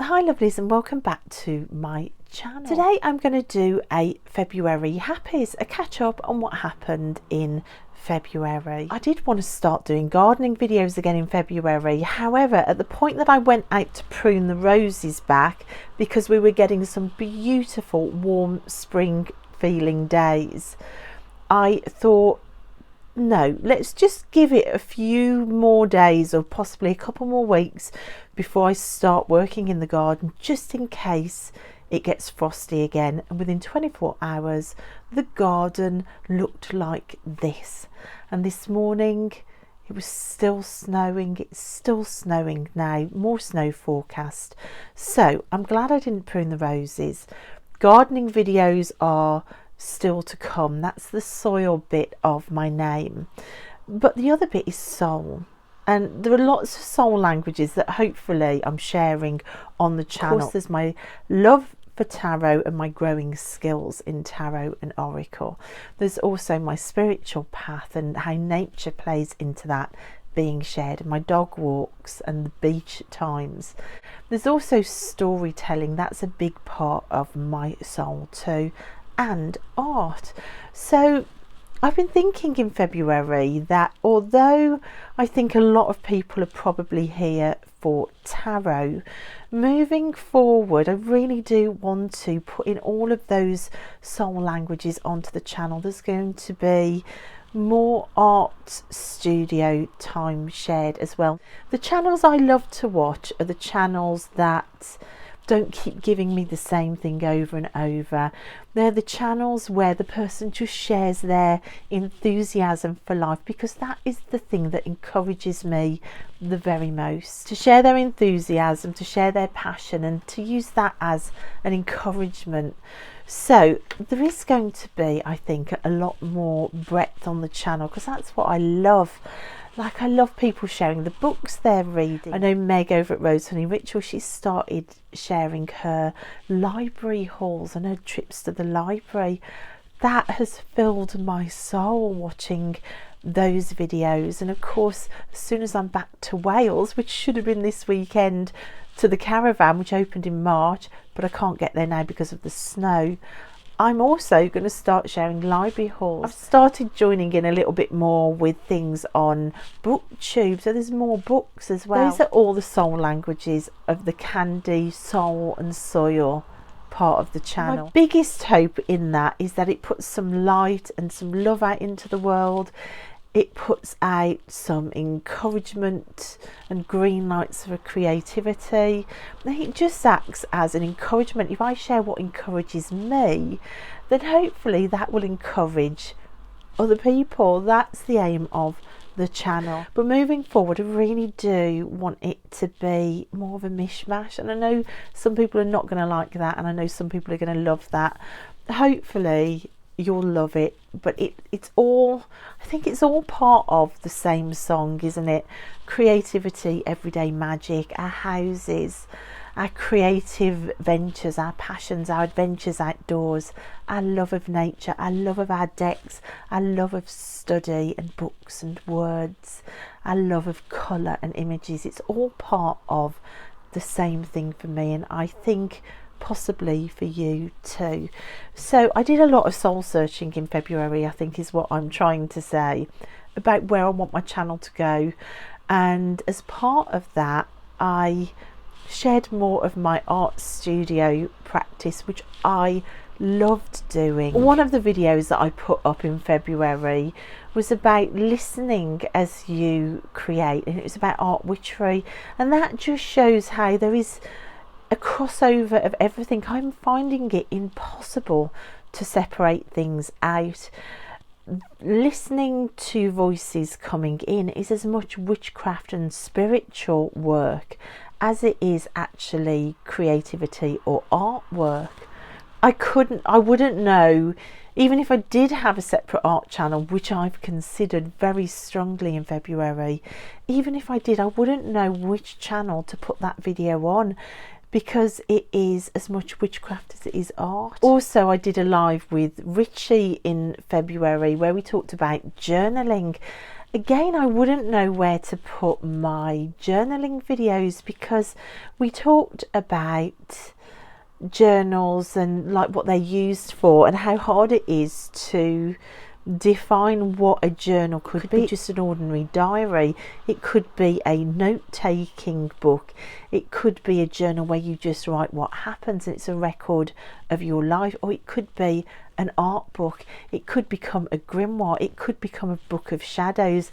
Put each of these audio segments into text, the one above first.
Hi lovelies, and welcome back to my channel. Today I'm going to do a February happies, a catch up on what happened in February. I did want to start doing gardening videos again in February, however at the point that I went out to prune the roses back, because we were getting some beautiful warm spring feeling days, I thought, no, let's just give it a few more days or possibly a couple more weeks before I start working in the garden, just in case it gets frosty again. And within 24 hours the garden looked like this, and this morning it was still snowing. It's still snowing now, more snow forecast. So I'm glad I didn't prune the roses. Gardening videos are still to come. That's the soil bit of my name, but the other bit is soul, and there are lots of soul languages that hopefully I'm sharing on the channel. Of course, there's my love for tarot and my growing skills in tarot and oracle. There's also my spiritual path and how nature plays into that being shared, and my dog walks and the beach at times. There's also storytelling. That's a big part of my soul too, and art. So I've been thinking in February that although I think a lot of people are probably here for tarot, moving forward I really do want to put in all of those soul languages onto the channel. There's going to be more art studio time shared as well. The channels I love to watch are the channels that don't keep giving me the same thing over and over. They're the channels where the person just shares their enthusiasm for life, because that is the thing that encourages me the very most. To share their enthusiasm, to share their passion, and to use that as an encouragement. So there is going to be, I think, a lot more breadth on the channel, because that's what I love. Like, I love people sharing the books they're reading. I know Meg over at Rose Honey Ritual, she started sharing her library hauls and her trips to the library. That has filled my soul, watching those videos. And of course, as soon as I'm back to Wales, which should have been this weekend, to the caravan, which opened in March, but I can't get there now because of the snow, I'm also going to start sharing library hauls. I've started joining in a little bit more with things on BookTube, so there's more books as well. Those are all the soul languages of the candy, soul and soil part of the channel. My biggest hope in that is that it puts some light and some love out into the world. It puts out some encouragement and green lights for creativity. It just acts as an encouragement. If I share what encourages me, then hopefully that will encourage other people. That's the aim of the channel. But moving forward, I really do want it to be more of a mishmash, and I know some people are not going to like that, and I know some people are going to love that. Hopefully you'll love it, but it's all, I think it's all part of the same song, isn't it? Creativity, everyday magic, our houses, our creative ventures, our passions, our adventures outdoors, our love of nature, our love of our decks, our love of study and books and words, our love of colour and images. It's all part of the same thing for me, and I think possibly for you too. So I did a lot of soul searching in February, I think is what I'm trying to say, about where I want my channel to go. And as part of that, I shared more of my art studio practice, which I loved doing. One of the videos that I put up in February was about listening as you create, and it was about art witchery, and that just shows how there is a crossover of everything. I'm finding it impossible to separate things out. Listening to voices coming in is as much witchcraft and spiritual work as it is actually creativity or artwork. I wouldn't know, even if I did have a separate art channel, which I've considered very strongly in February, even if I did, I wouldn't know which channel to put that video on, because it is as much witchcraft as it is art. Also, I did a live with Richie in February where we talked about journaling, Again, I wouldn't know where to put my journaling videos, because we talked about journals and like what they're used for and how hard it is to define what a journal could be. Just an ordinary diary, it could be a note-taking book, it could be a journal where you just write what happens and it's a record of your life, or it could be an art book, it could become a grimoire, it could become a book of shadows,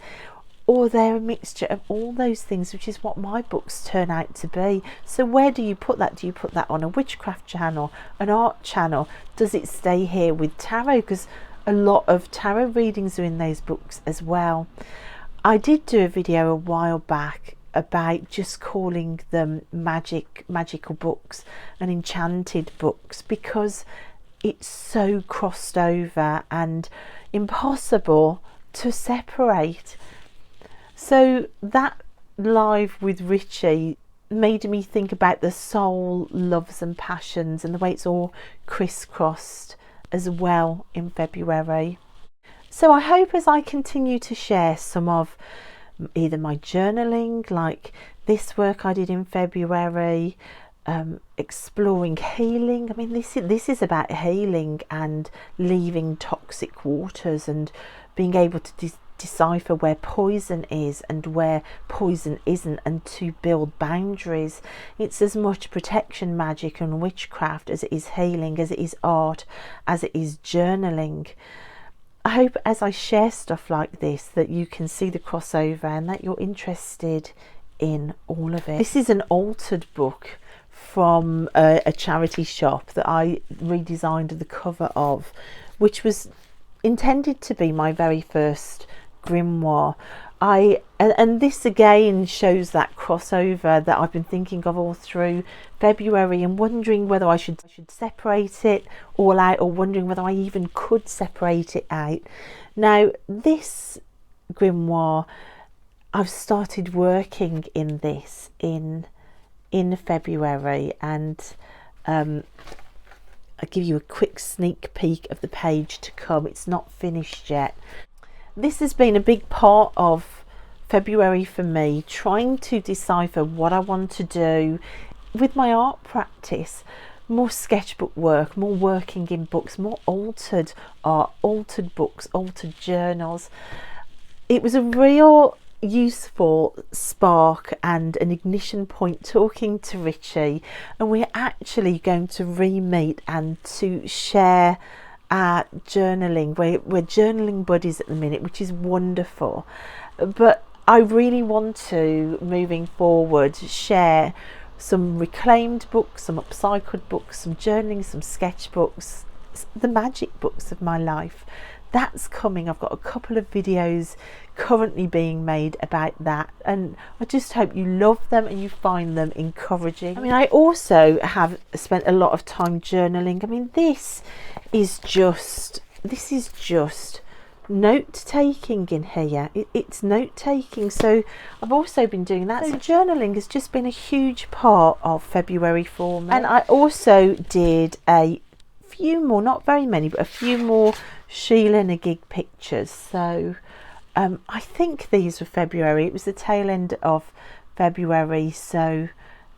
or they're a mixture of all those things, which is what my books turn out to be. So where do you put that? Do you put that on a witchcraft channel, an art channel? Does it stay here with tarot? Because a lot of tarot readings are in those books as well. I did do a video a while back about just calling them magical books and enchanted books, because it's so crossed over and impossible to separate. So that live with Richie made me think about the soul, loves and passions, and the way it's all crisscrossed as well in February. So I hope as I continue to share some of either my journaling, like this work I did in February, exploring healing. I mean, this is about healing and leaving toxic waters and being able to decipher where poison is and where poison isn't, and to build boundaries. It's as much protection magic and witchcraft as it is healing, as it is art, as it is journaling. I hope as I share stuff like this that you can see the crossover and that you're interested in all of it. This is an altered book from a charity shop that I redesigned the cover of, which was intended to be my very first grimoire. And this again shows that crossover that I've been thinking of all through February, and wondering whether I should separate it all out, or wondering whether I even could separate it out. Now this grimoire, I've started working in this in February, and I'll give you a quick sneak peek of the page to come. It's not finished yet. This has been a big part of February for me, trying to decipher what I want to do with my art practice. More sketchbook work, more working in books, more altered art, altered books, altered journals. It was a real useful spark and an ignition point talking to Richie, and we're actually going to re-meet and to share our journaling. We're journaling buddies at the minute, which is wonderful, but I really want to, moving forward, share some reclaimed books, some upcycled books, some journaling, some sketchbooks, the magic books of my life. That's coming. I've got a couple of videos currently being made about that, and I just hope you love them and you find them encouraging. I mean, I also have spent a lot of time journaling. I mean, this is just note taking in here. It's note taking, so I've also been doing that. So journaling has just been a huge part of February for me. And I also did a few more, not very many, but a few more Sheila and a gig pictures. So I think these were February. It was the tail end of February, so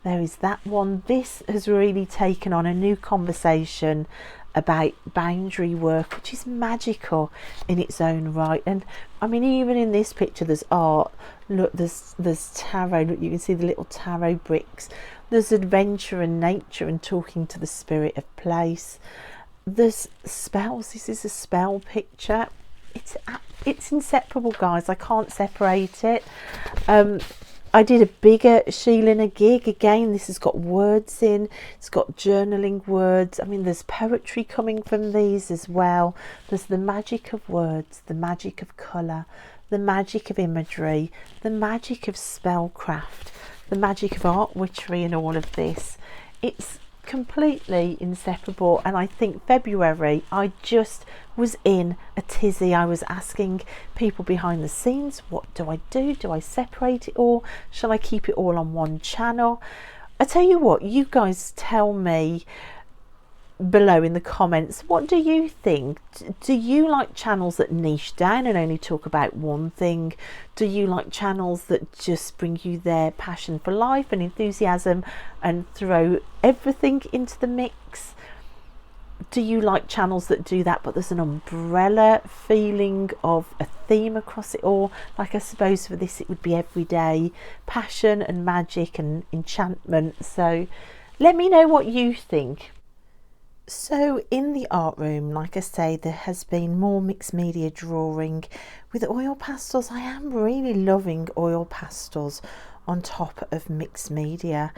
there is that one. This has really taken on a new conversation about boundary work, which is magical in its own right. And I mean, even in this picture there's art. Look, there's tarot. Look, you can see the little tarot bricks. There's adventure and nature and talking to the spirit of place. There's spells. This is a spell picture. It's inseparable, guys. I can't separate it. I did a bigger Sheila and a gig. Again, this has got words in. It's got journaling words. I mean, there's poetry coming from these as well. There's the magic of words, the magic of colour, the magic of imagery, the magic of spellcraft, the magic of art witchery, and all of this. It's completely inseparable. And I think February, I just was in a tizzy. I was asking people behind the scenes, what do I do? Do I separate it all? Shall I keep it all on one channel? I tell you what, you guys tell me below in the comments, what do you think? Do you like channels that niche down and only talk about one thing? Do you like channels that just bring you their passion for life and enthusiasm and throw everything into the mix? Do you like channels that do that, but there's an umbrella feeling of a theme across it all? Like, I suppose for this it would be everyday passion and magic and enchantment. So let me know what you think. So in the art room, like I say, there has been more mixed media drawing with oil pastels. I am really loving oil pastels on top of mixed media.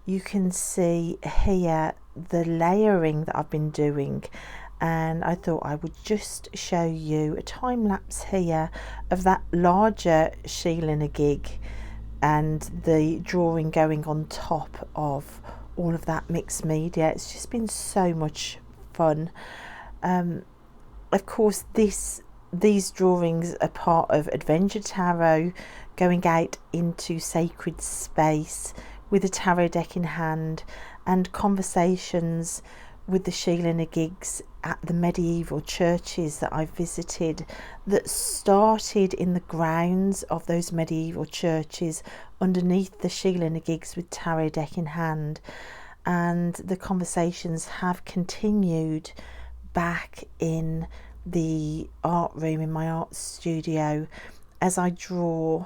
You can see here the layering that I've been doing, and I thought I would just show you a time lapse here of that larger Sheila gig and the drawing going on top of all of that mixed media. It's just been so much fun. Of course, these drawings are part of Adventure Tarot, going out into sacred space with a tarot deck in hand, and conversations with the Sheila gigs at the medieval churches that I visited, that started in the grounds of those medieval churches underneath the Sheila gigs with tarot deck in hand. And the conversations have continued back in the art room in my art studio as I draw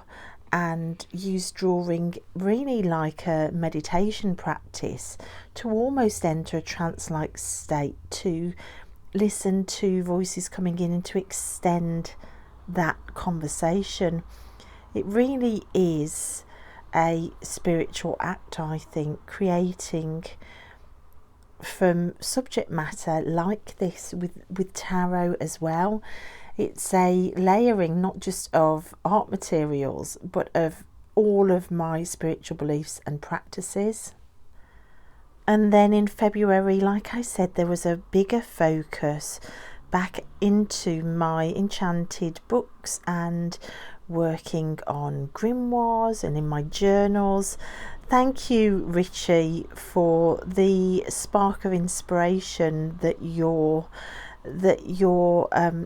and use drawing really like a meditation practice, to almost enter a trance-like state, to listen to voices coming in and to extend that conversation. It really is a spiritual act, I think, creating from subject matter like this with tarot as well. It's a layering not just of art materials, but of all of my spiritual beliefs and practices. And then in February, like I said, there was a bigger focus back into my enchanted books and working on grimoires and in my journals. Thank you, Richie, for the spark of inspiration that your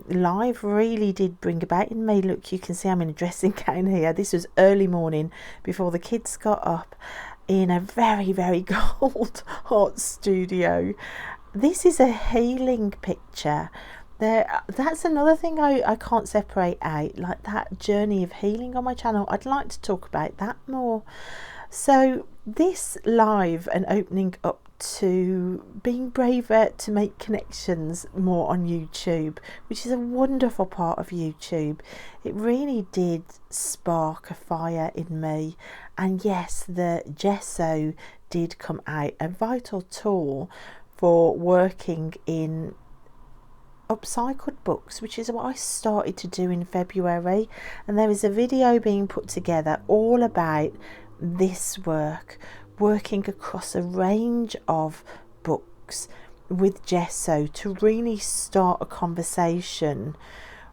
live really did bring about in me. Look, you can see I'm in a dressing gown here. This was early morning before the kids got up, in a very, very cold art studio. This is a healing picture. That's another thing I can't separate out, like that journey of healing on my channel. I'd like to talk about that more. So this live and opening up to being braver to make connections more on YouTube, which is a wonderful part of YouTube, it really did spark a fire in me. And yes, the gesso did come out, a vital tool for working in upcycled books, which is what I started to do in February. And there is a video being put together all about this work, working across a range of books with gesso to really start a conversation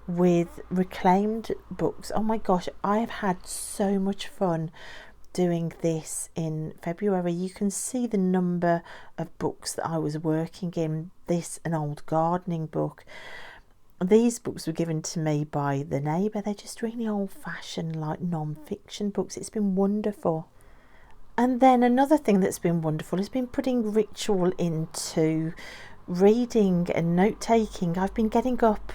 with reclaimed books. Oh my gosh, I have had so much fun doing this in February. You can see the number of books that I was working in. This, an old gardening book. These books were given to me by the neighbour. They're just really old-fashioned, like non-fiction books. It's been wonderful. And then another thing that's been wonderful has been putting ritual into reading and note-taking. I've been getting up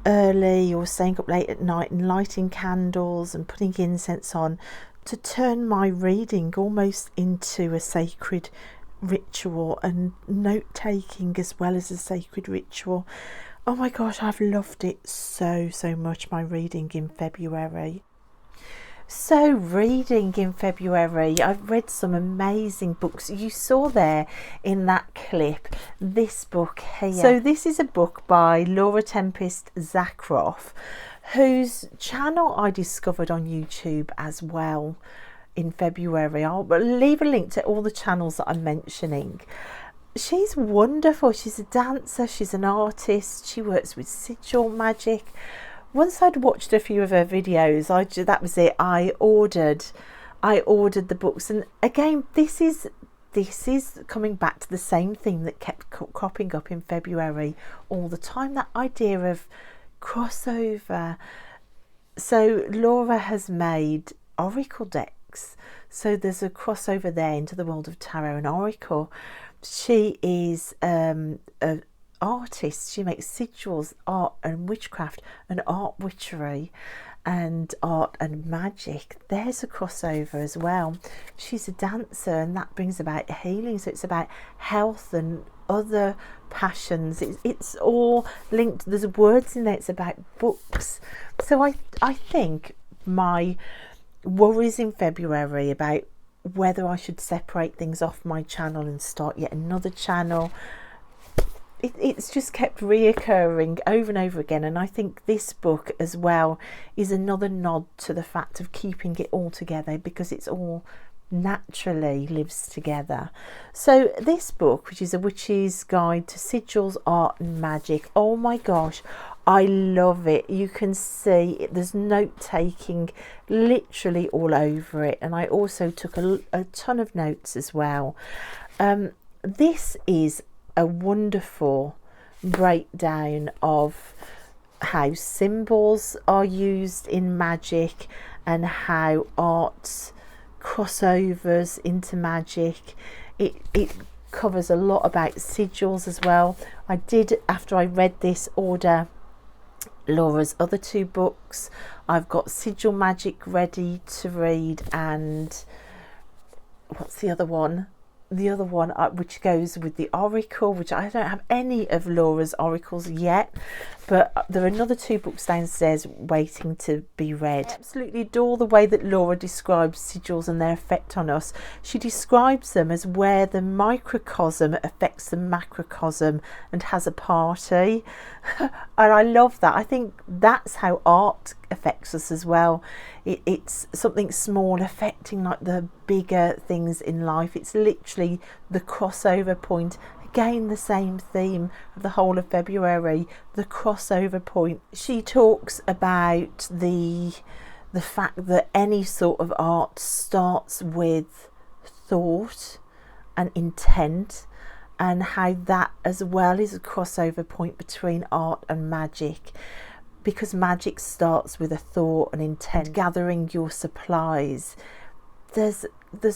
early or staying up late at night and lighting candles and putting incense on to turn my reading almost into a sacred ritual, and note-taking as well as a sacred ritual. Oh my gosh, I've loved it so much, my reading in February. So reading in February, I've read some amazing books. You saw there in that clip this book here. So this is a book by Laura Tempest Zakroff, whose channel I discovered on YouTube as well in February. I'll leave a link to all the channels that I'm mentioning. She's wonderful. She's a dancer, she's an artist, she works with sigil magic. Once I'd watched a few of her videos, that was it. I ordered the books, and again, this is this is coming back to the same theme that kept cropping up in February all the time, that idea of crossover. So Laura has made oracle decks, so there's a crossover there into the world of tarot and oracle. She is an artist. She makes sigils, art and witchcraft, and art witchery and art and magic. There's a crossover as well. She's a dancer, and that brings about healing, so it's about health and other passions. It's all linked. There's words in there. It's about books. So I think my worries in February about whether I should separate things off my channel and start yet another channel, it's just kept reoccurring over and over again. And I think this book as well is another nod to the fact of keeping it all together, because it's all naturally lives together. So this book, which is A Witch's Guide to Sigils, Art and Magic, oh my gosh, I love it. You can see there's note taking literally all over it, and I also took a ton of notes as well. This is a wonderful breakdown of how symbols are used in magic and how art crossovers into magic. It covers a lot about sigils as well. I did, after I read this, order Laura's other two books. I've got Sigil Magic ready to read, and what's the other one? The other one which goes with the oracle, which I don't have any of Laura's oracles yet, but there are another two books downstairs waiting to be read. I absolutely adore the way that Laura describes sigils and their effect on us. She describes them as where the microcosm affects the macrocosm and has a party. And I love that. I think that's how art affects us as well. It's something small affecting like the bigger things in life. It's literally the crossover point. Again, the same theme of the whole of February, the crossover point. She talks about the fact that any sort of art starts with thought and intent, and how that as well is a crossover point between art and magic, because magic starts with a thought and intent. Gathering your supplies, there's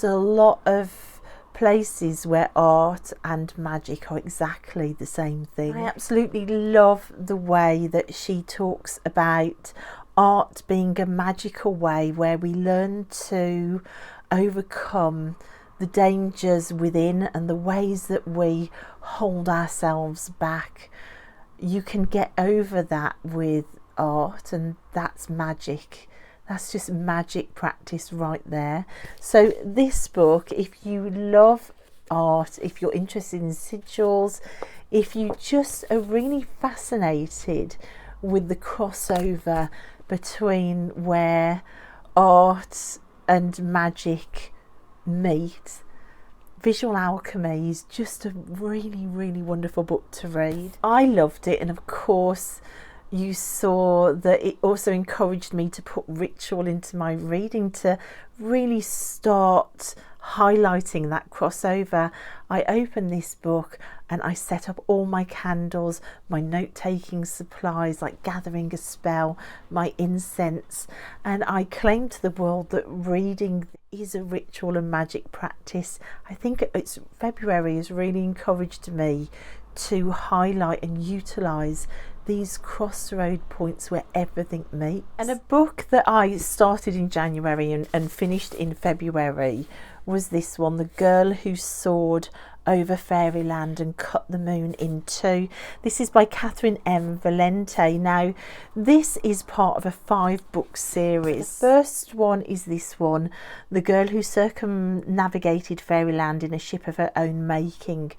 a lot of places where art and magic are exactly the same thing. I absolutely love the way that she talks about art being a magical way where we learn to overcome the dangers within and the ways that we hold ourselves back. You can get over that with art, and that's magic. That's just magic practice right there. So this book, if you love art, if you're interested in sigils, if you just are really fascinated with the crossover between where art and magic meet, Visual Alchemy is just a really, really wonderful book to read. I loved it, and of course you saw that it also encouraged me to put ritual into my reading, to really start highlighting that crossover. I opened this book and I set up all my candles, my note-taking supplies like gathering a spell, my incense, and I claim to the world that reading is a ritual and magic practice. I think February has really encouraged me to highlight and utilise these crossroad points where everything meets. And a book that I started in January and finished in February was this one, The Girl Who Soared Over Fairyland and Cut the Moon in Two. This is by Catherine M. Valente. Now, this is part of a 5-book series. The first one is this one, The Girl Who Circumnavigated Fairyland in a Ship of Her Own Making.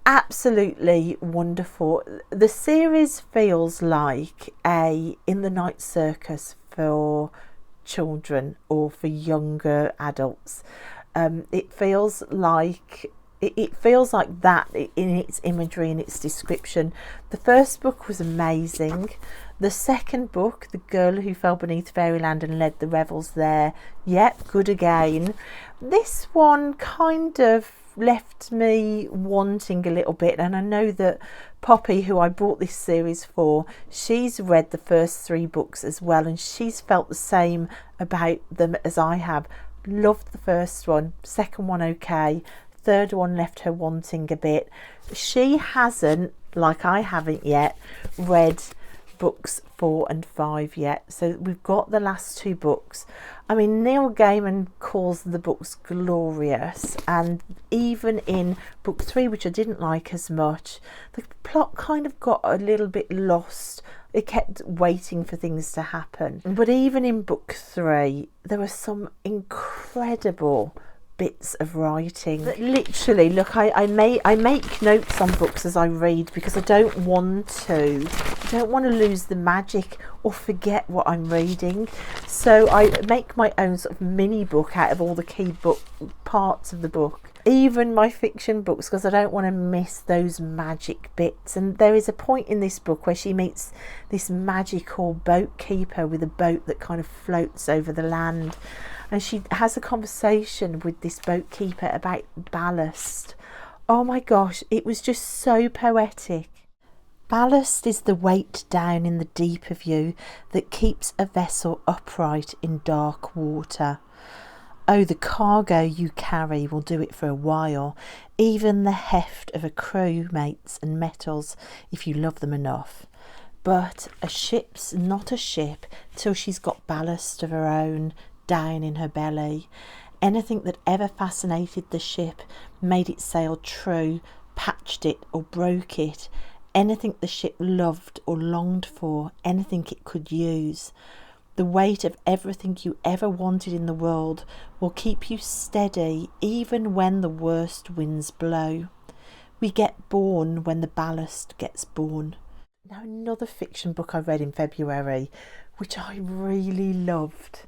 Absolutely wonderful. The series feels like a In the Night Circus for children or for younger adults. It feels like that in its imagery and its description. The first book was amazing. The second book, The Girl Who Fell Beneath Fairyland and Led the Revels There, yep, good again. This one kind of left me wanting a little bit, and I know that Poppy, who I bought this series for, she's read the first 3 books as well, and she's felt the same about them as I have. Loved the first one, second one okay, third one left her wanting a bit. She hasn't, like I haven't yet, read books 4 and 5 yet, so we've got the last 2 books. I mean, Neil Gaiman calls the books glorious, and even in book 3, which I didn't like as much, the plot kind of got a little bit lost. It kept waiting for things to happen. But even in book 3, there were some incredible bits of writing that literally, look, I make notes on books as I read, because I don't want to lose the magic or forget what I'm reading. So I make my own sort of mini book out of all the key parts of the book, even my fiction books, because I don't want to miss those magic bits. And there is a point in this book where she meets this magical boat keeper with a boat that kind of floats over the land, and she has a conversation with this boat keeper about ballast. Oh my gosh, it was just so poetic. Ballast is the weight down in the deep of you that keeps a vessel upright in dark water. Oh, the cargo you carry will do it for a while, even the heft of a crew, mates and metals, if you love them enough. But a ship's not a ship till she's got ballast of her own down in her belly. Anything that ever fascinated the ship, made it sail true, patched it or broke it, anything the ship loved or longed for, anything it could use. The weight of everything you ever wanted in the world will keep you steady even when the worst winds blow. We get born when the ballast gets born. Now, another fiction book I read in February, which I really loved,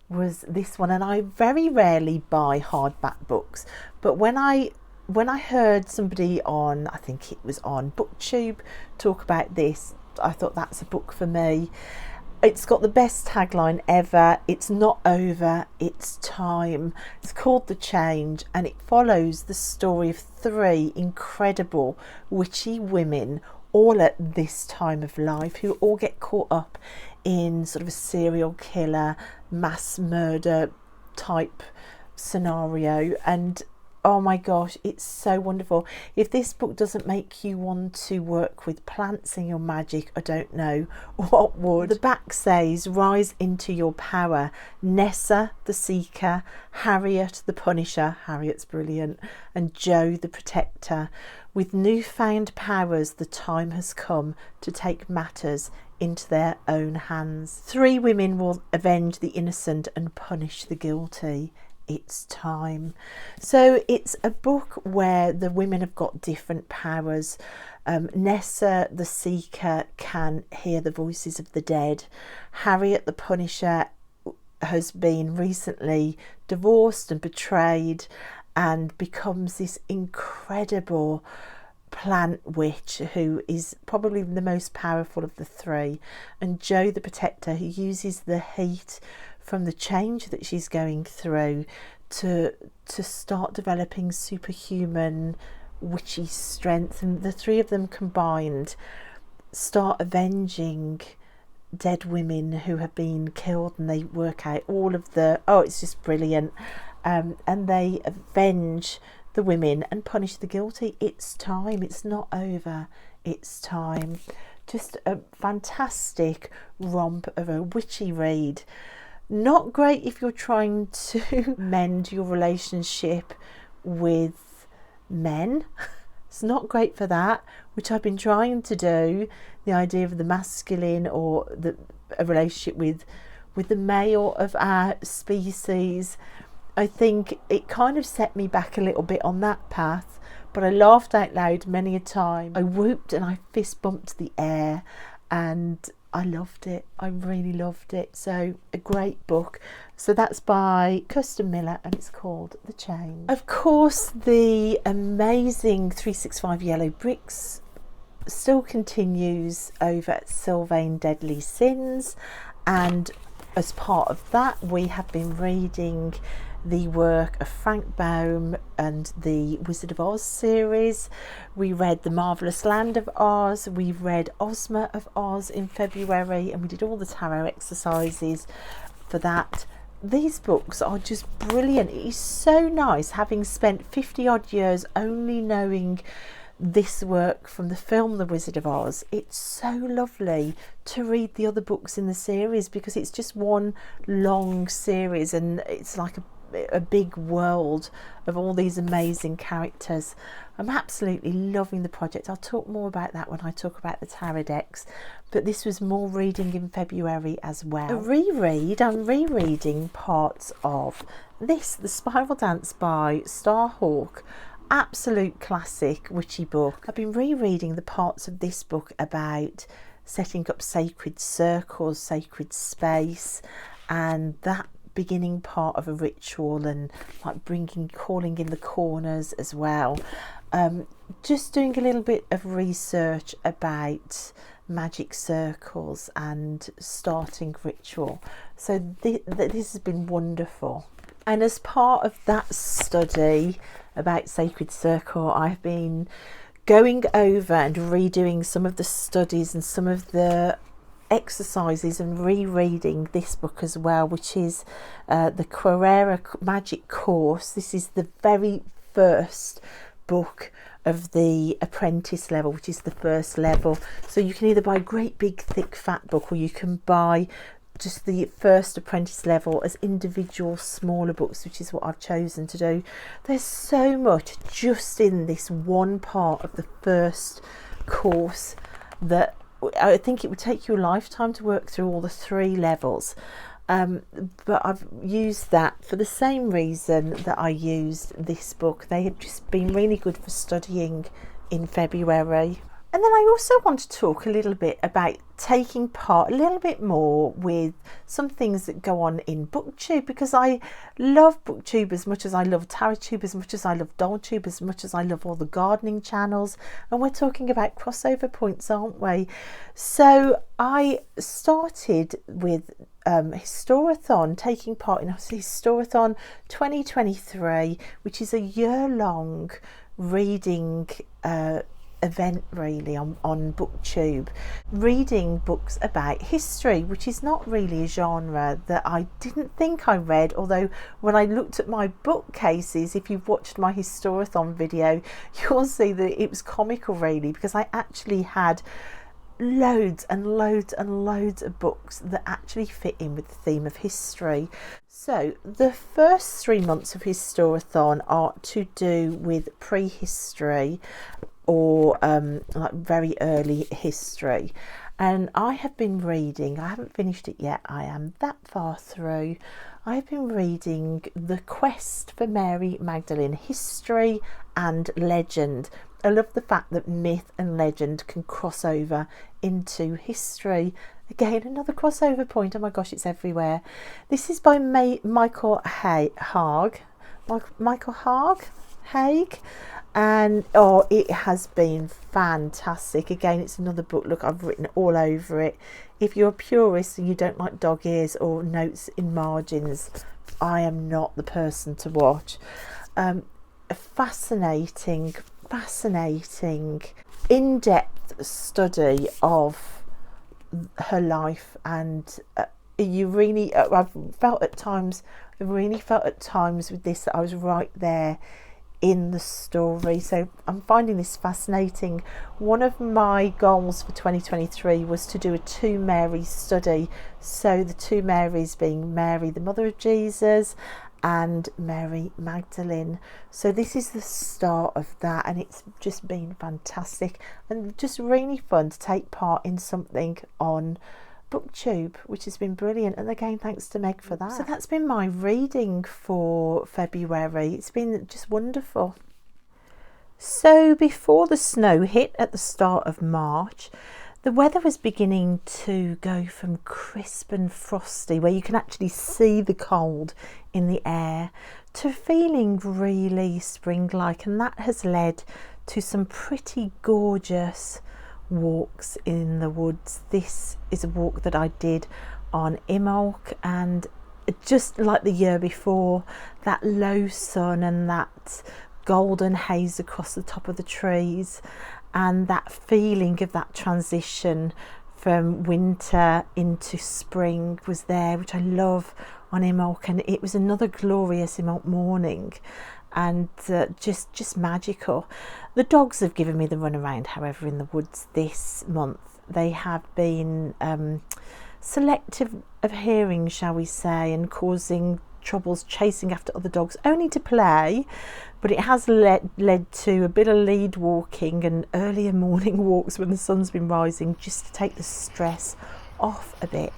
was this one. And I very rarely buy hardback books, but when I heard somebody on, I think it was on BookTube, talk about this, I thought that's a book for me. It's got the best tagline ever. It's not over, it's time. It's called The Change, and it follows the story of 3 incredible witchy women, all at this time of life, who all get caught up in sort of a serial killer, mass murder type scenario. And oh my gosh, it's so wonderful. If this book doesn't make you want to work with plants in your magic, I don't know what would. The back says, rise into your power. Nessa the Seeker, Harriet the Punisher, Harriet's brilliant, and Jo the Protector. With newfound powers, the time has come to take matters into their own hands. 3 women will avenge the innocent and punish the guilty. It's time. So it's a book where the women have got different powers. Nessa the Seeker can hear the voices of the dead. Harriet the Punisher has been recently divorced and betrayed and becomes this incredible plant witch who is probably the most powerful of the 3. And Jo the Protector, who uses the heat from the change that she's going through to start developing superhuman witchy strength. And the 3 of them combined start avenging dead women who have been killed, and they work out all of the, it's just brilliant. And they avenge the women and punish the guilty. It's time. It's not over. It's time. Just a fantastic romp of a witchy read. Not great if you're trying to mend your relationship with men. It's not great for that, which I've been trying to do. The idea of the masculine or a relationship with the male of our species. I think it kind of set me back a little bit on that path, but I laughed out loud many a time. I whooped and I fist bumped the air, and I loved it. I really loved it. So a great book. So that's by Custom Miller, and it's called The Change. Of course, the amazing 365 Yellow Bricks still continues over at Sylvain Deadly Sins, and as part of that we have been reading the work of Frank Baum and the Wizard of Oz series. We read The Marvellous Land of Oz. We read Ozma of Oz in February, and we did all the tarot exercises for that. These books are just brilliant. It is so nice, having spent 50 odd years only knowing this work from the film The Wizard of Oz. It's so lovely to read the other books in the series, because it's just one long series and it's like a big world of all these amazing characters. I'm absolutely loving the project. I'll talk more about that when I talk about the tarot decks, but this was more reading in February as well. A reread. I'm rereading parts of this, The Spiral Dance by Starhawk. Absolute classic witchy book. I've been rereading the parts of this book about setting up sacred circles, sacred space, and that beginning part of a ritual, and like calling in the corners as well. Just doing a little bit of research about magic circles and starting ritual. So this has been wonderful. And as part of that study about sacred circle, I've been going over and redoing some of the studies and some of the exercises and rereading this book as well, which is the Carrera Magic Course. This is the very first book of the apprentice level, which is the first level. So you can either buy a great big thick fat book, or you can buy just the first apprentice level as individual smaller books, which is what I've chosen to do. There's so much just in this one part of the first course that I think it would take you a lifetime to work through all the 3 levels. But I've used that for the same reason that I used this book. They have just been really good for studying in February. And then I also want to talk a little bit about taking part a little bit more with some things that go on in BookTube, because I love BookTube as much as I love TarotTube, as much as I love DollTube, as much as I love all the gardening channels. And we're talking about crossover points, aren't we? So I started with Historathon, taking part in Historathon 2023, which is a year-long reading event really on BookTube, reading books about history, which is not really a genre that I didn't think I read, although when I looked at my bookcases, if you've watched my Historathon video, you'll see that it was comical really, because I actually had loads and loads and loads of books that actually fit in with the theme of history. So the first 3 months of Historathon are to do with prehistory, or like very early history, and I have been reading, I haven't finished it yet, I am that far through. I've been reading The Quest for Mary Magdalene, History and Legend. I love the fact that myth and legend can cross over into history. Again, another crossover point. Oh my gosh, it's everywhere. This is by Michael Haig, and oh, it has been fantastic. Again, it's another book, look, I've written all over it. If you're a purist and you don't like dog ears or notes in margins, I am not the person to watch. A fascinating in-depth study of her life, and you really I've really felt at times with this that I was right there in the story. So I'm finding this fascinating. One of my goals for 2023 was to do a 2 Marys study, so the 2 Marys being Mary the mother of Jesus and Mary Magdalene. So this is the start of that, and it's just been fantastic and just really fun to take part in something on BookTube, which has been brilliant, and again thanks to Meg for that. So that's been my reading for February. It's been just wonderful. So before the snow hit at the start of March, the weather was beginning to go from crisp and frosty, where you can actually see the cold in the air, to feeling really spring-like, and that has led to some pretty gorgeous walks in the woods. This is a walk that I did on Imolc, and just like the year before, that low sun and that golden haze across the top of the trees, and that feeling of that transition from winter into spring was there, which I love on Imbolc. And it was another glorious Imbolc morning, and just magical. The dogs have given me the run around, however, in the woods this month. They have been selective of hearing, shall we say, and causing troubles chasing after other dogs, only to play, but it has led to a bit of lead walking and earlier morning walks when the sun's been rising, just to take the stress off a bit.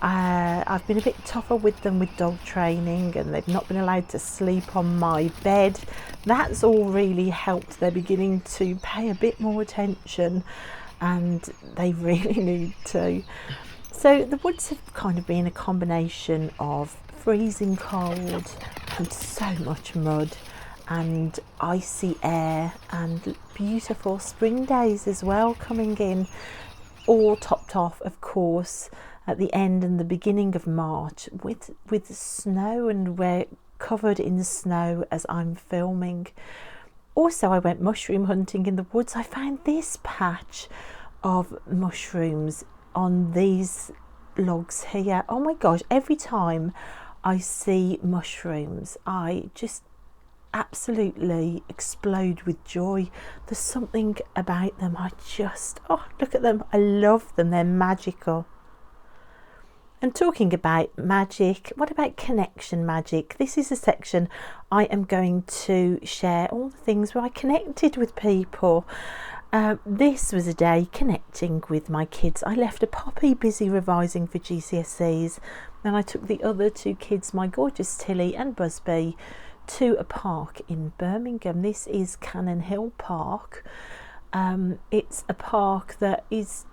I've been a bit tougher with them with dog training, and they've not been allowed to sleep on my bed. That's all really helped. They're beginning to pay a bit more attention, and they really need to. So the woods have kind of been a combination of freezing cold and so much mud and icy air and beautiful spring days as well coming in, all topped off, of course, at the end and the beginning of March with snow, and we're covered in snow as I'm filming. Also, I went mushroom hunting in the woods. I found this patch of mushrooms on these logs here. Oh my gosh, every time I see mushrooms, I just absolutely explode with joy. There's something about them. Oh, look at them. I love them. They're magical. And talking about magic, what about connection magic? This is a section I am going to share all the things where I connected with people. This was a day connecting with my kids. I left a Poppy busy revising for GCSEs, and I took the other two kids, my gorgeous Tilly and Busby, to a park in Birmingham. This is Cannon Hill Park. It's a park that is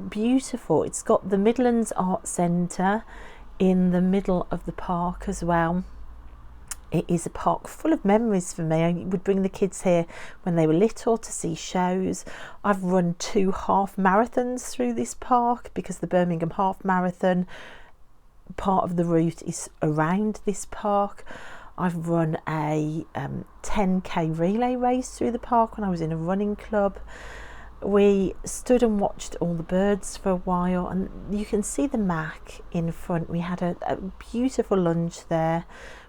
beautiful. It's got the Midlands Art Centre in the middle of the park as well. It is a park full of memories for me. I would bring the kids here when they were little to see shows. I've run 2 half marathons through this park because the Birmingham Half Marathon, part of the route is around this park. I've run a 10k relay race through the park when I was in a running club. We stood and watched all the birds for a while, and you can see the Mac in front. We had a beautiful lunch there.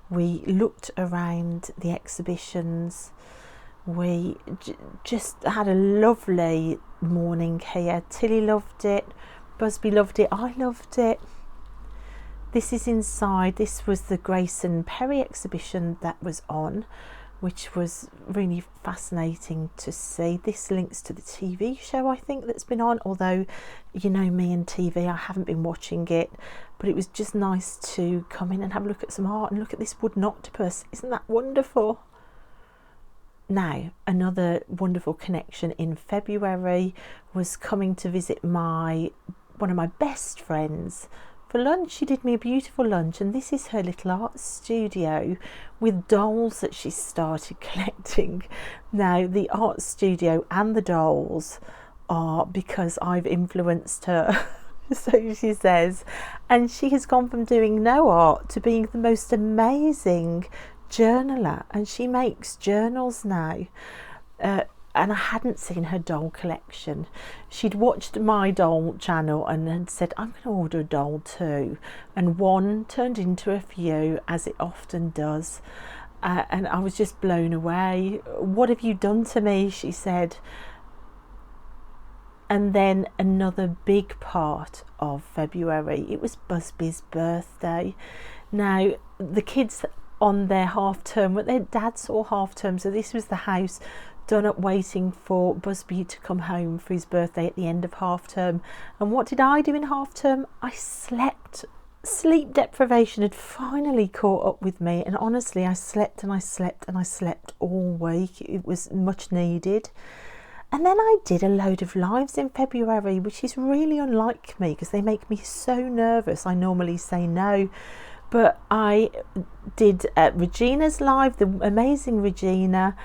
We looked around the exhibitions. We just had a lovely morning here. Tilly loved it, Busby loved it, I loved it. This is inside. This was the Grayson Perry exhibition that was on, which was really fascinating to see. This links to the TV show, I think, that's been on, although you know me and TV, I haven't been watching it, but it was just nice to come in and have a look at some art and look at this wooden octopus. Isn't that wonderful? Now, another wonderful connection in February was coming to visit one of my best friends for lunch. She did me a beautiful lunch, and this is her little art studio with dolls that she started collecting. Now, the art studio and the dolls are because I've influenced her, so she says, and she has gone from doing no art to being the most amazing journaler, and she makes journals now. And I hadn't seen her doll collection. She'd watched my doll channel and had said, I'm going to order a doll too. And one turned into a few, as it often does. And I was just blown away. What have you done to me? She said. And then another big part of February, it was Busby's birthday. Now, the kids on their half term, but their dad's all half term, so this was the house done up waiting for Busby to come home for his birthday at the end of half term. And what did I do in half term? I slept. Sleep deprivation had finally caught up with me, and honestly I slept and I slept and I slept all week. It was much needed. And then I did a load of lives in February, which is really unlike me because they make me so nervous. I normally say no, but I did Regina's live, the amazing Regina.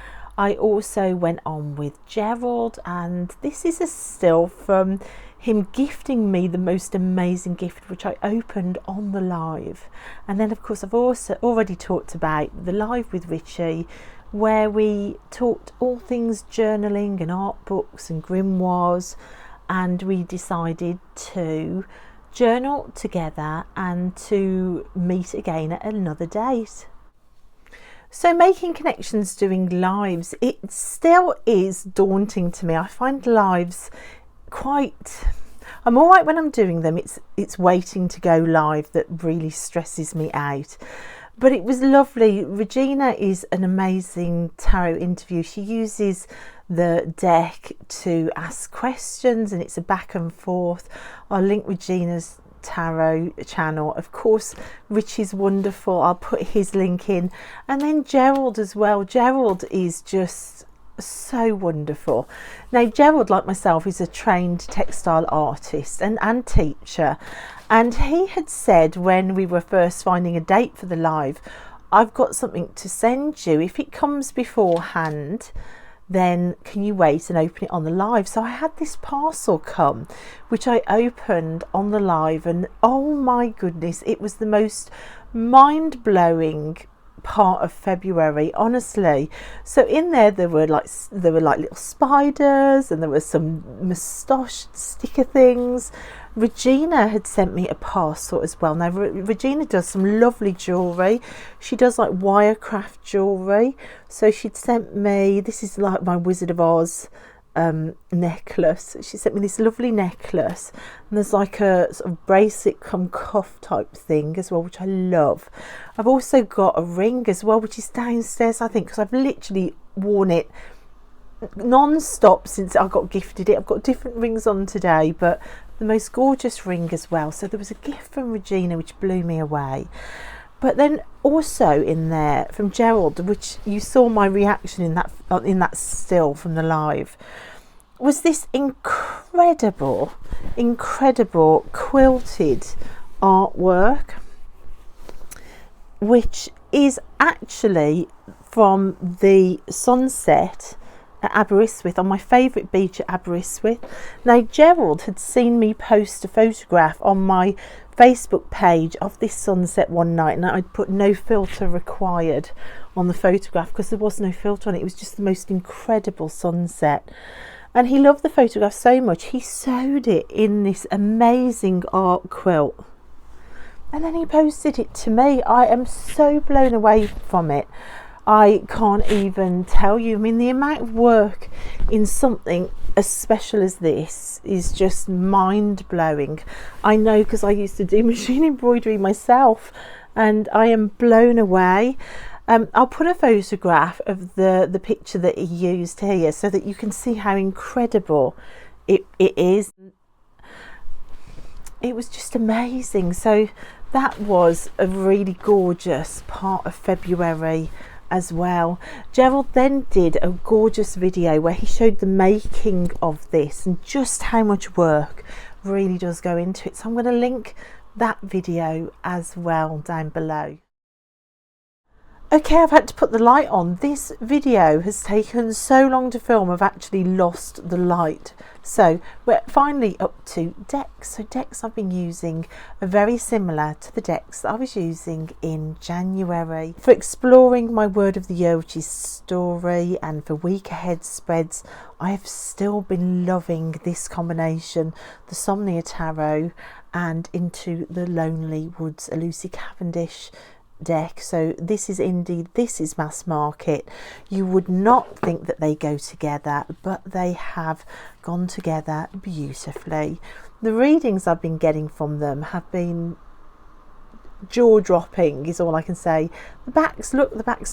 I also went on with Gerald, and this is a still from him gifting me the most amazing gift, which I opened on the live. And then of course I've also already talked about the live with Richie, where we talked all things journaling and art books and grimoires, and we decided to journal together and to meet again at another date. So making connections doing lives, it still is daunting to me. I find lives quite, I'm all right when I'm doing them. It's waiting to go live that really stresses me out. But it was lovely. Regina is an amazing tarot interview. She uses the deck to ask questions, and it's a back and forth. I'll link Regina's tarot channel. Of course, Richie's wonderful. I'll put his link in. And then Gerald as well. Gerald is just so wonderful. Now, Gerald, like myself, is a trained textile artist and teacher. And he had said when we were first finding a date for the live, I've got something to send you. If it comes beforehand, then can you wait and open it on the live? So I had this parcel come, which I opened on the live, and oh my goodness, it was the most mind-blowing part of February, honestly. So in there were like little spiders, and there were some moustache sticker things. Regina had sent me a parcel as well. Now Regina does some lovely jewellery. She does like wirecraft jewellery. So she'd sent me, this is like my Wizard of Oz necklace. She sent me this lovely necklace, and there's like a sort of bracelet come cuff type thing as well, which I love. I've also got a ring as well, which is downstairs, I think, because I've literally worn it non-stop since I got gifted it. I've got different rings on today, but the most gorgeous ring as well. So there was a gift from Regina which blew me away. But then also in there from Gerald, which you saw my reaction in that still from the live, was this incredible quilted artwork, which is actually from the sunset at Aberystwyth, on my favourite beach at Aberystwyth. Now, Gerald had seen me post a photograph on my Facebook page of this sunset one night, and I'd put no filter required on the photograph because there was no filter on it. It was just the most incredible sunset, and he loved the photograph so much he sewed it in this amazing art quilt, and then he posted it to me. I am so blown away from it. I can't even tell you. I mean, the amount of work in something as special as this is just mind-blowing. I know, because I used to do machine embroidery myself, and I am blown away. I'll put a photograph of the picture that he used here so that you can see how incredible it is. It was just amazing. So that was a really gorgeous part of February as well. Gerald then did a gorgeous video where he showed the making of this and just how much work really does go into it. So I'm going to link that video as well down below. Okay, I've had to put the light on. This video has taken so long to film, I've actually lost the light. So we're finally up to decks. So decks I've been using are very similar to the decks that I was using in January. For exploring my word of the year, which is story, and for week ahead spreads, I have still been loving this combination, the Somnia Tarot and Into the Lonely Woods, a Lucy Cavendish deck. So this is mass market. You would not think that they go together, but they have gone together beautifully. The readings I've been getting from them have been jaw-dropping, is all I can say. The backs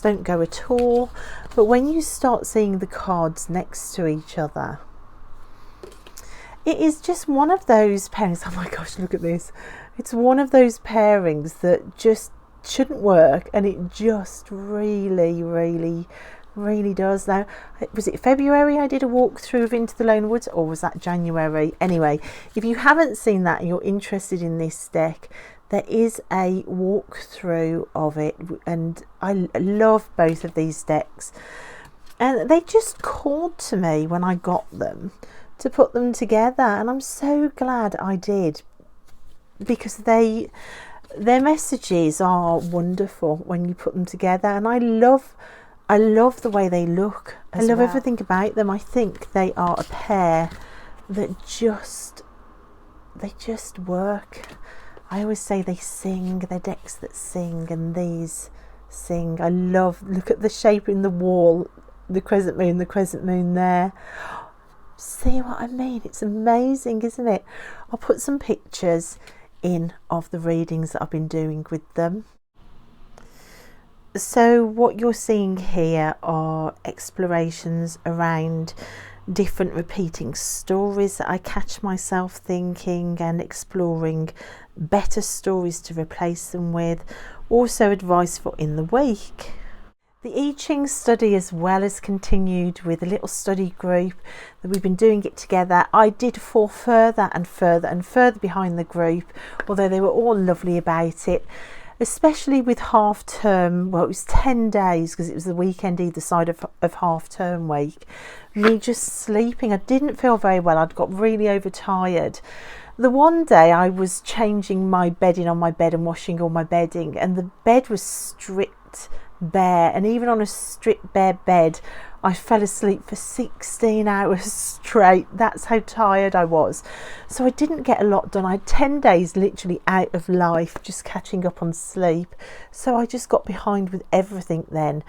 don't go at all, but when you start seeing the cards next to each other, it is just one of those pairings. Oh my gosh, look at this. It's one of those pairings that just shouldn't work, and it just really does. Now, was it February I did a walkthrough of Into the Lone Woods, or was that January? Anyway, if you haven't seen that and you're interested in this deck, there is a walkthrough of it, and I love both of these decks. and they just called to me when I got them to put them together, and I'm so glad I did, because their messages are wonderful when you put them together, and I love the way they look. I love everything about them. I think they are a pair that they just work. I always say they sing. They're decks that sing, and these sing. Look at the shape in the wall, the crescent moon there. See what I mean? It's amazing, isn't it? I'll put some pictures in of the readings that I've been doing with them. So what you're seeing here are explorations around different repeating stories that I catch myself thinking, and exploring better stories to replace them with. Also advice for in the week. The I Ching study as well has continued with a little study group that we've been doing it together. I did fall further and further behind the group, although they were all lovely about it, especially with half term. Well, it was 10 days because it was the weekend either side of half term week. Me just sleeping. I didn't feel very well. I'd got really overtired. The one day I was changing my bedding on my bed and washing all my bedding, and the bed was stripped bare, and even on a stripped bare bed I fell asleep for 16 hours straight. That's how tired I was. So I didn't get a lot done. I had 10 days literally out of life, just catching up on sleep. So I just got behind with everything then.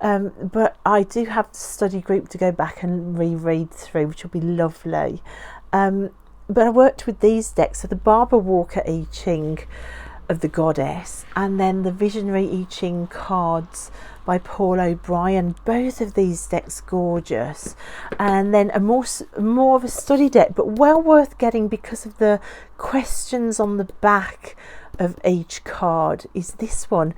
But I do have the study group to go back and reread through, which will be lovely. But I worked with these decks, so the Barbara Walker I Ching of the Goddess, and then the Visionary I Ching cards by Paul O'Brien. Both of these decks gorgeous, and then a more of a study deck, but well worth getting because of the questions on the back of each card. Is this one,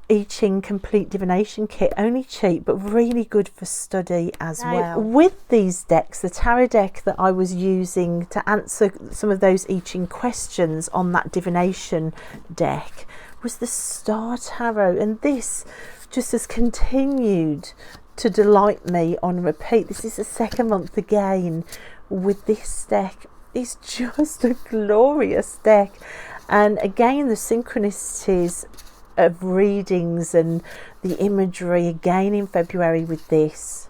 I Ching Complete Divination Kit, only cheap but really good for study as well. With these decks, the tarot deck that I was using to answer some of those I Ching questions on that divination deck was the Star Tarot, and this just has continued to delight me on repeat. This is the second month again with this deck. It's just a glorious deck, and again the synchronicities of readings and the imagery again in February with this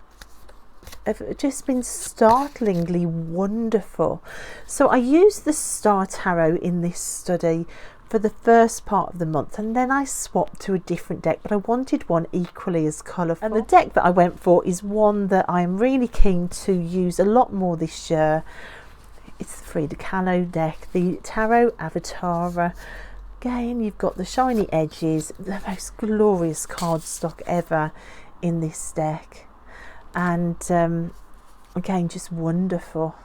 have just been startlingly wonderful. So I used the Star Tarot in this study for the first part of the month, and then I swapped to a different deck, but I wanted one equally as colourful. And the deck that I went for is one that I'm really keen to use a lot more this year. It's the Frida Kahlo deck, the Tarot Avatara. Again, you've got the shiny edges, the most glorious cardstock ever in this deck, and again, just wonderful.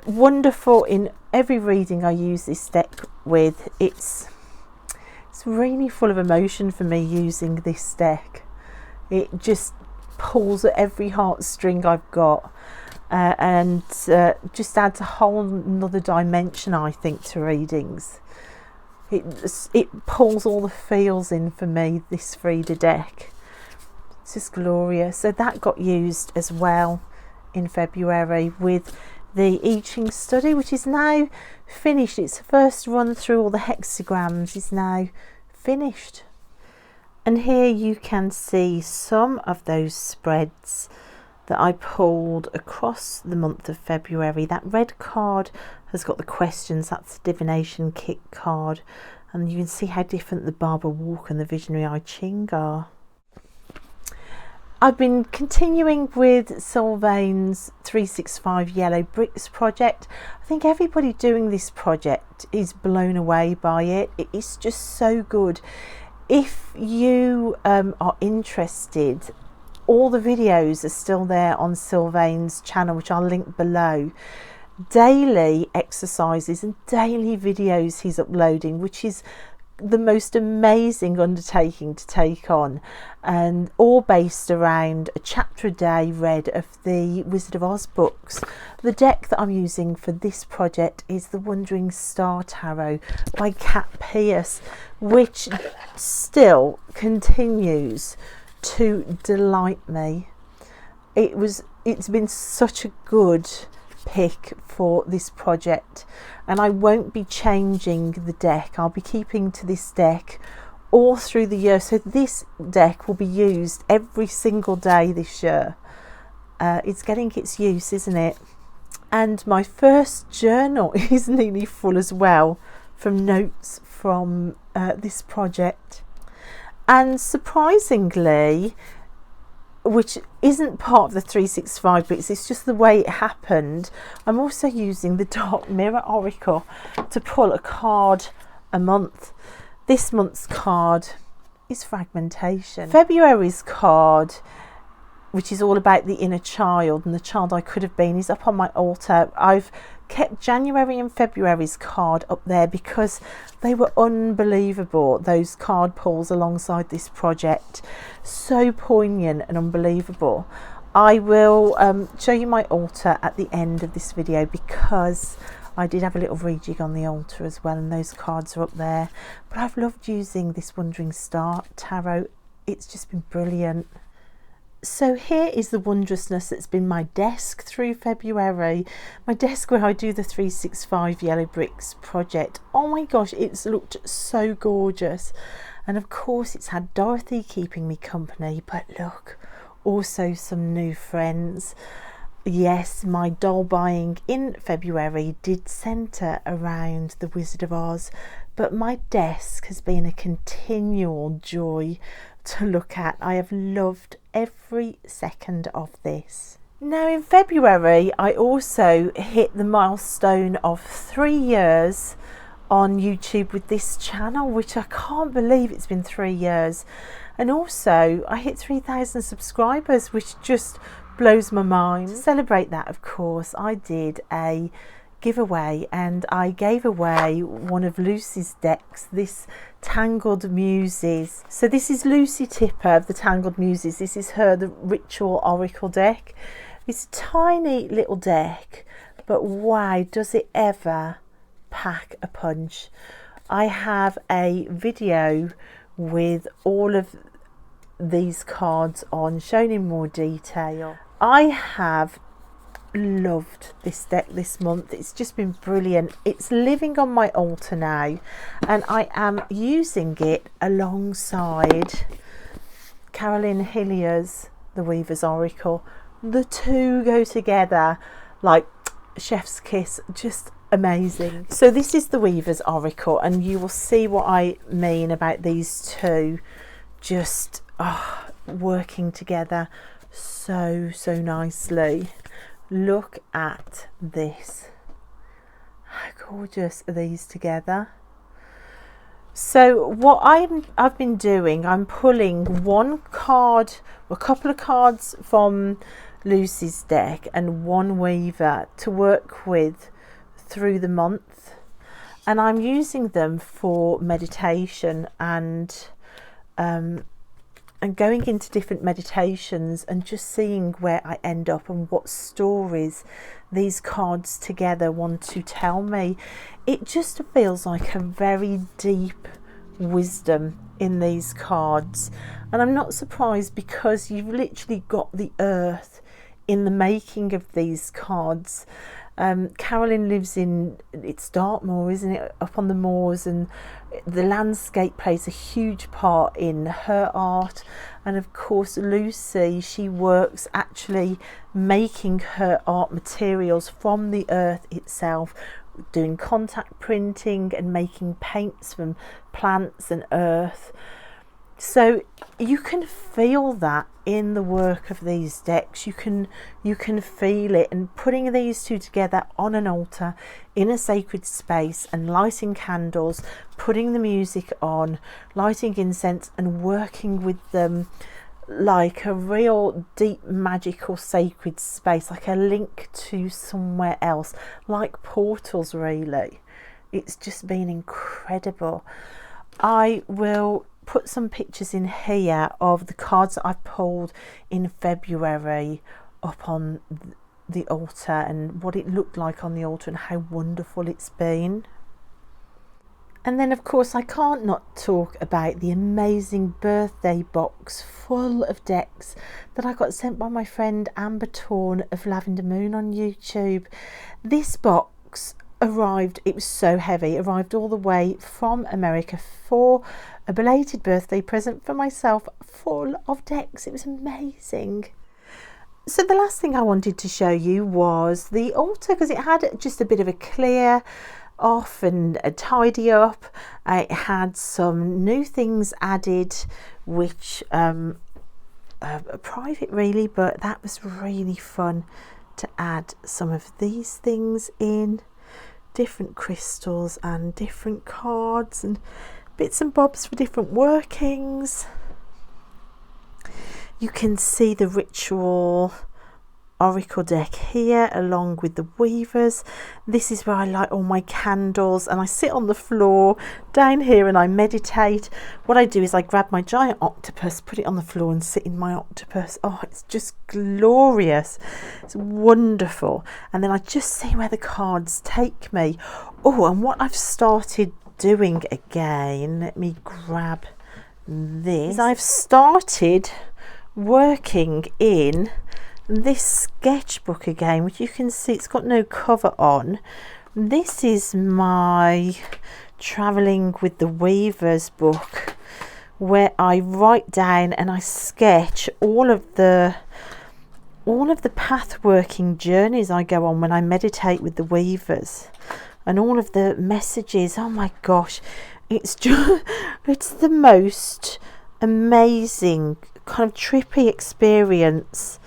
Wonderful in every reading I use this deck with. It's really full of emotion for me using this deck. It just pulls at every heartstring I've got. And just adds a whole another dimension, I think, to readings. It pulls all the feels in for me, this Frida deck. It's just glorious. So that got used as well in February with the I Ching study, which is now finished. Its first run through all the hexagrams is now finished. And here you can see some of those spreads that I pulled across the month of February. That red card has got the questions, that's the Divination Kit card, and you can see how different the Barbara Walker and the Visionary I Ching are. I've been continuing with Sylvain's 365 Yellow Bricks project. I think everybody doing this project is blown away by it. It is just so good. If you are interested, all the videos are still there on Sylvain's channel, which I'll link below. Daily exercises and daily videos he's uploading, which is the most amazing undertaking to take on, and all based around a chapter a day read of the Wizard of Oz books. The deck that I'm using for this project is the Wandering Star Tarot by Kat Pierce, which still continues to delight me. It's been such a good pick for this project, and I won't be changing the deck. I'll be keeping to this deck all through the year, so this deck will be used every single day this year. It's getting its use, isn't it? And my first journal is nearly full as well, from notes from this project. And surprisingly, which isn't part of the 365 bits, it's just the way it happened, I'm also using the Dark Mirror Oracle to pull a card a month. This month's card is Fragmentation. February's card, which is all about the inner child and the child I could have been, is up on my altar. I've kept January and February's card up there because they were unbelievable, those card pulls alongside this project. So poignant and unbelievable. I will show you my altar at the end of this video, because I did have a little rejig on the altar as well, and those cards are up there. But I've loved using this Wandering Star Tarot. It's just been brilliant. So here is the wondrousness that's been my desk through February. My desk where I do the 365 Yellow Bricks project. Oh my gosh, it's looked so gorgeous. And of course it's had Dorothy keeping me company, but look, also some new friends. Yes, my doll buying in February did centre around the Wizard of Oz, but my desk has been a continual joy to look at. I have loved every second of this. Now in February I also hit the milestone of 3 years on YouTube with this channel, which I can't believe it's been 3 years. And also I hit 3,000 subscribers, which just blows my mind. To celebrate that, of course, I did a giveaway, and I gave away one of Lucy's decks, this Tangled Muses. So this is Lucy Tipper of the Tangled Muses. This is the Ritual Oracle deck. It's a tiny little deck, but wow, does it ever pack a punch. I have a video with all of these cards on, shown in more detail. I have loved this deck this month. It's just been brilliant. It's living on my altar now, and I am using it alongside Carolyn Hillier's The Weaver's Oracle. The two go together like chef's kiss, just amazing. So this is The Weaver's Oracle, and you will see what I mean about these two just working together so nicely. Look at this. How gorgeous are these together? So what I've been doing, I'm pulling one card, a couple of cards from Lucy's deck and one Weaver to work with through the month, and I'm using them for meditation and going into different meditations and just seeing where I end up and what stories these cards together want to tell me. It just feels like a very deep wisdom in these cards, and I'm not surprised because you've literally got the earth in the making of these cards. Carolyn lives in, it's Dartmoor, isn't it, up on the moors, and the landscape plays a huge part in her art. And of course Lucy, she works actually making her art materials from the earth itself, doing contact printing and making paints from plants and earth. So you can feel that in the work of these decks. You can feel it, and putting these two together on an altar in a sacred space and lighting candles, putting the music on, lighting incense and working with them like a real deep magical sacred space, like a link to somewhere else, like portals really. It's just been incredible. I will put some pictures in here of the cards that I've pulled in February up on the altar and what it looked like on the altar and how wonderful it's been. And then of course I can't not talk about the amazing birthday box full of decks that I got sent by my friend Amber Torn of Lavender Moon on YouTube. This box arrived, it was so heavy, arrived all the way from America for a belated birthday present for myself, full of decks. It was amazing. So the last thing I wanted to show you was the altar, because it had just a bit of a clear off and a tidy up. It had some new things added, which are private really, but that was really fun to add some of these things in, different crystals and different cards and bits and bobs for different workings. You can see the ritual oracle deck here along with the weavers. This is where I light all my candles, and I sit on the floor down here and I meditate. What I do is I grab my giant octopus, put it on the floor and sit in my octopus. Oh, it's just glorious, it's wonderful. And then I just see where the cards take me. Oh, and what I've started doing again, let me grab this, I've started working in this sketchbook again, which you can see it's got no cover on. This is my Traveling with the Weavers book, where I write down and I sketch all of the path working journeys I go on when I meditate with the weavers, and all of the messages. Oh my gosh, it's just, it's the most amazing kind of trippy experience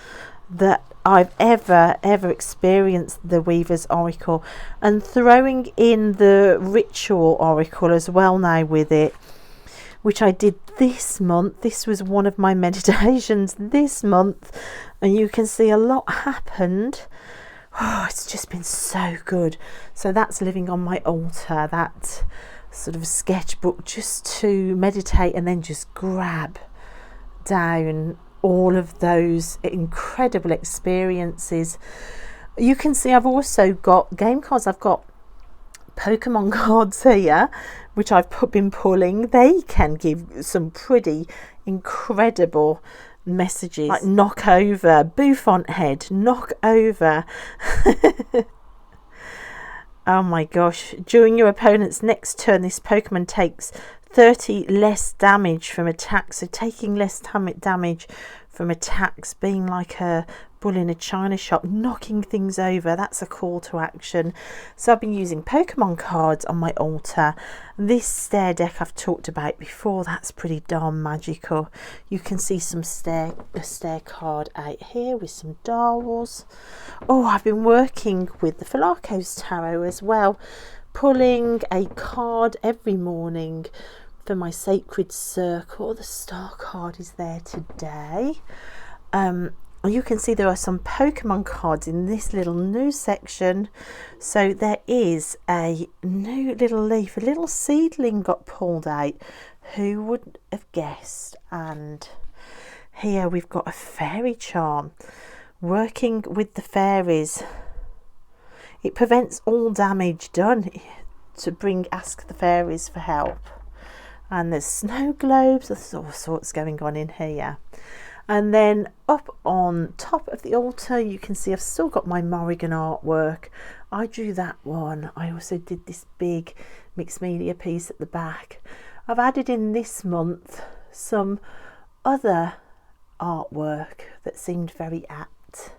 that I've ever experienced the Weaver's Oracle, and throwing in the Ritual Oracle as well now with it, which I did this month. This was one of my meditations this month, and you can see a lot happened. Oh, it's just been so good. So that's living on my altar, that sort of sketchbook, just to meditate and then just grab down all of those incredible experiences. You can see I've also got game cards. I've got Pokemon cards here, which I've been pulling. They can give some pretty incredible messages, like knock over, Bouffant head, knock over. Oh my gosh, during your opponent's next turn, this Pokemon takes 30 less damage from attacks. So taking less damage from attacks, being like a bull in a china shop, knocking things over, that's a call to action. So I've been using Pokemon cards on my altar. This stair deck I've talked about before, that's pretty darn magical. You can see a stair card out here with some dowels. Oh, I've been working with the Falakos Tarot as well, pulling a card every morning for my sacred circle. The star card is there today. You can see there are some Pokemon cards in this little new section. So there is a new little leaf, a little seedling got pulled out. Who would have guessed? And here we've got a fairy charm. Working with the fairies, it prevents all damage done. To ask the fairies for help. And there's snow globes, there's all sorts going on in here. And then up on top of the altar, you can see I've still got my Morrigan artwork. I drew that one. I also did this big mixed media piece at the back. I've added in this month some other artwork that seemed very apt.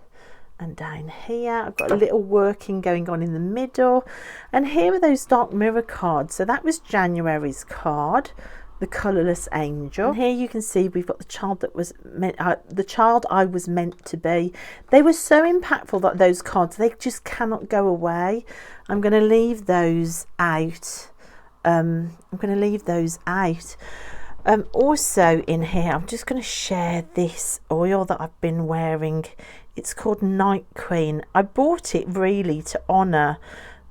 And down here I've got a little working going on in the middle, and here are those dark mirror cards. So that was January's card, the colourless angel. And here you can see we've got the child that was meant, the child I was meant to be. They were so impactful, that those cards, they just cannot go away. I'm going to leave those out. Also in here, I'm just going to share this oil that I've been wearing. It's called Night Queen. I bought it really to honour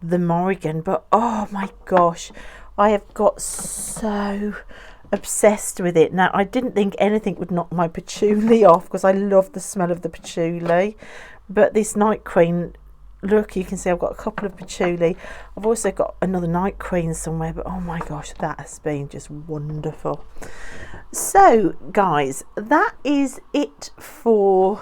the Morrigan, but oh my gosh, I have got so obsessed with it. Now, I didn't think anything would knock my patchouli off, because I love the smell of the patchouli, but this Night Queen look, you can see I've got a couple of patchouli. I've also got another night queen somewhere, but oh my gosh, that has been just wonderful. So guys, that's it for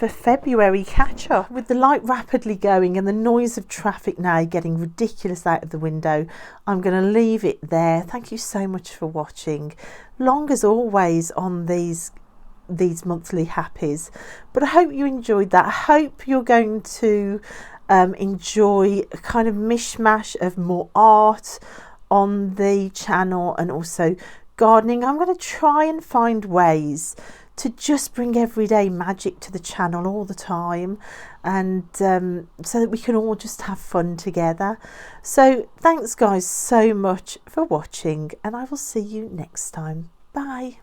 February catch up. With the light rapidly going and the noise of traffic now getting ridiculous out of the window, I'm going to leave it there. Thank you so much for watching. Long as always on these monthly happies, but I hope you enjoyed that. I hope you're going to enjoy a kind of mishmash of more art on the channel and also gardening. I'm going to try and find ways to just bring everyday magic to the channel all the time, and so that we can all just have fun together. So thanks guys so much for watching, and I will see you next time. Bye.